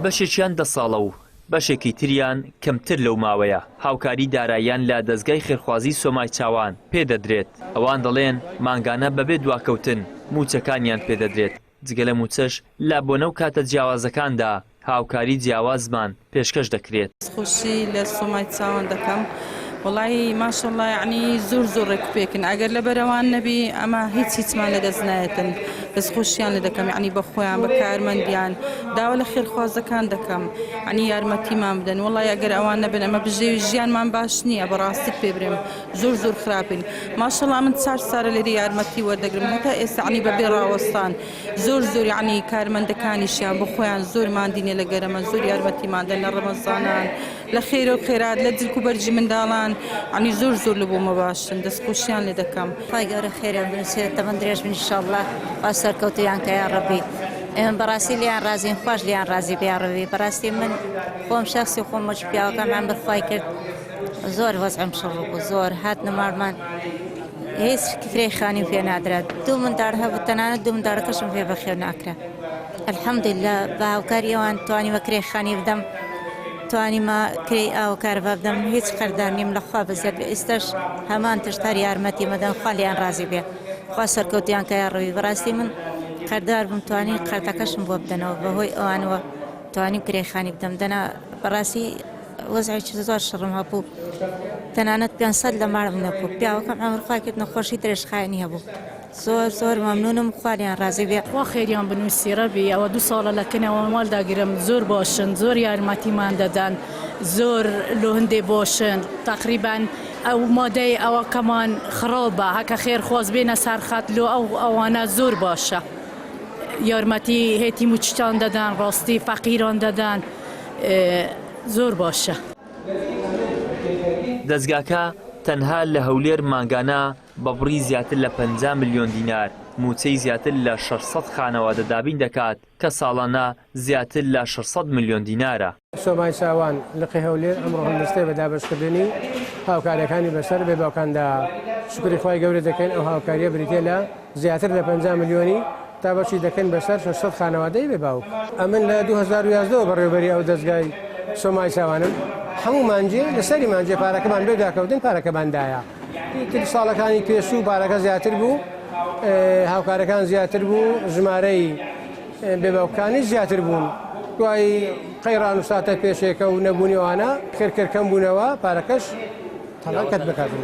بەشێکیان 10 ساڵە و بەشێکی تریان کەمتر لەو ماوەیە. هاوکاری داراییان لە دەستگای خێرخوازی سۆمای چاوان پێدەدرێت. ئەوان دەڵێن مانگانە بەبێ دواکەوتن موچەکانیان پێدەدرێت. جگە لە موچەش لە بۆنە و کاتە جیاوازەکاندا هاوکاری جیاوازمان پێشکەش دەکرێت. خوشی لە سۆمای چاوان دەکەم. وڵی ماشەڵڵا یعنی زۆر ڕێکوپێکن ئەگەر لە بەرەوان نەبی ئەمە هیچمان لە دەست نایەتن. دەستخۆشیان لە دەکەم یعنی بە خۆیان بە کارمەندیان داوا لە خێرخوازەکان دەکەم ینی یارمەتیمان بدەن. وڵی ئەگەر ئەوان نەبن ئەمە بژێوی ژیانمان باش نییە بەڕاستی پێ برێم زۆر خراپین. ماشەڵڵا من 4 ساڵە لێرە یارمەتی وەردەگرم هەتا ئێستا ینی بەبێ ڕاوەستان زۆر ینی کارمەندەکانیشیان بە خۆیان زۆر مادینێ لە گەرەمە زۆر یارمەتیماندەن لە ڕەمەزانان لە خێرە و خێرات لە جلک و بەرجی منداڵان ینی زۆر لە بۆمە باشن دەستخۆشیان لێ دەکەم. خی گەورە خێرە بنووسێت تەمەند درێژ بن ئینشاءڵڵا با سەرکەوتیان کە یا ڕەبی ئێمە بەڕاستی لیان ڕازین خوش لیان ڕازی بیا ڕەوی بەڕاستی من خۆم شخصی خۆم مەچ پیاوەکەمان بەخوای کرد زۆر وەزعم شڕ بوو زۆر هات نەماڵمان هیچ فرێخانی پێ نادرات. 2 منداڵ هەبوو تەنانەت 2 منداڵەکەشم پێ بەخێو ناکرا. الحەمدوللا بە هاوکاری ئەوان توانیمە کرێخانی بدەم توانیمە کرێی ئاوکاربا بدەم هیچ قەردار نیم لەخوا بەزیاد بێ ئێستاش هەمان تشتار یارمەتی مەدەن خوا لیان ڕازی بێ خوا سەرکەوتیان کە یا ڕەوی. بەڕاستی من قەردار بم توانی قەردەکەشم بۆ بدەنەوە بەهۆی ئەوانەوە توانیم کرێخانی بدەم دەنا بەڕاستی وەزعێکی زۆر شڕم هەبوو تەنانەت 500 لە ماڵم نەبوو پیاوەکەم ئەمرخوا کرد نەخۆشی درێژخایەنی هەبوو زۆر مەمنونم خوالیان ڕازی بێ. خوا خێریان بنووسی ڕەبی ئەوە 2 ساڵە لە کنەوە ماڵداگیرم زۆر باشن زۆر یارمەتیمان دەدەن زۆر لە هەندێ باشن تقریبان ئەو مادەی ئەوە کەمان خراپە هەکە خێرخواز بێنە سەرخەت لۆ ئەوانە زۆر باشە یارمەتی هێتی موچتان دەدەن ڕاستی فەقیران دەدەن زۆر باشە. دەستگاکە تەنها لە هەولێر مانگانە بەبڕی زیاتر لە 50 ملیۆن دینار موچەی زیاتر لە 600 خانەوادە دابین دەکات کە ساڵانە زیاتر لە 600 ملیۆن دینارە. سۆمای چاوان لقی هەولێر ئەمڕۆ هەڵدەستێ بە دابەشکردنی هاوکاریەکانی بەسەر بێ باوکاندا شکری خۆی گەورە دەکەین. ئەو هاوکاریە بریتێ لە زیاتر لە 50 ملیۆنی تا بەچی دەکەن بەسەر 600 خانەوادەی بێ باوک. ئەمن لە 2011 بەڕێوەبەری ئەو دەستگای سۆمای چاوانم هەموو مانجێ لەسەری مانجێ پارەکەمان بێ داکەوتن پارەکەماندایە. تر ساڵەکانی پێشوو پارەکە زیاتر بوو هاوکارەکان زیاتر بوو ژمارەی بێباوکانی زیاتر بوون دوای قەیڕان و ساتە پێشێکە و نەبوونیوانە خێرکەم بوونەوە پارەکەش تەڵاکەت بکاتن.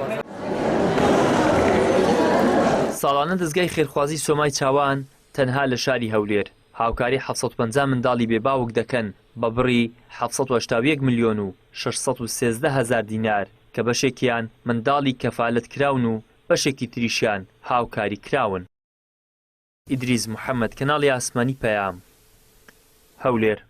ساڵانە دەستگای خێرخوازی سۆمای چاوان تەنها لە شاری هەولێر هاوکاری 750 منداڵی بێباوک دەکەن بە بڕی 781 ملیۆن و 613 هزار دینار کە بەشێکیان منداڵی کەفالەت کراون و بەشێکی تریشیان هاوکاری کراون. ئیدریس محەممەد کەناڵی ئاسمانی پەیام هەولێر.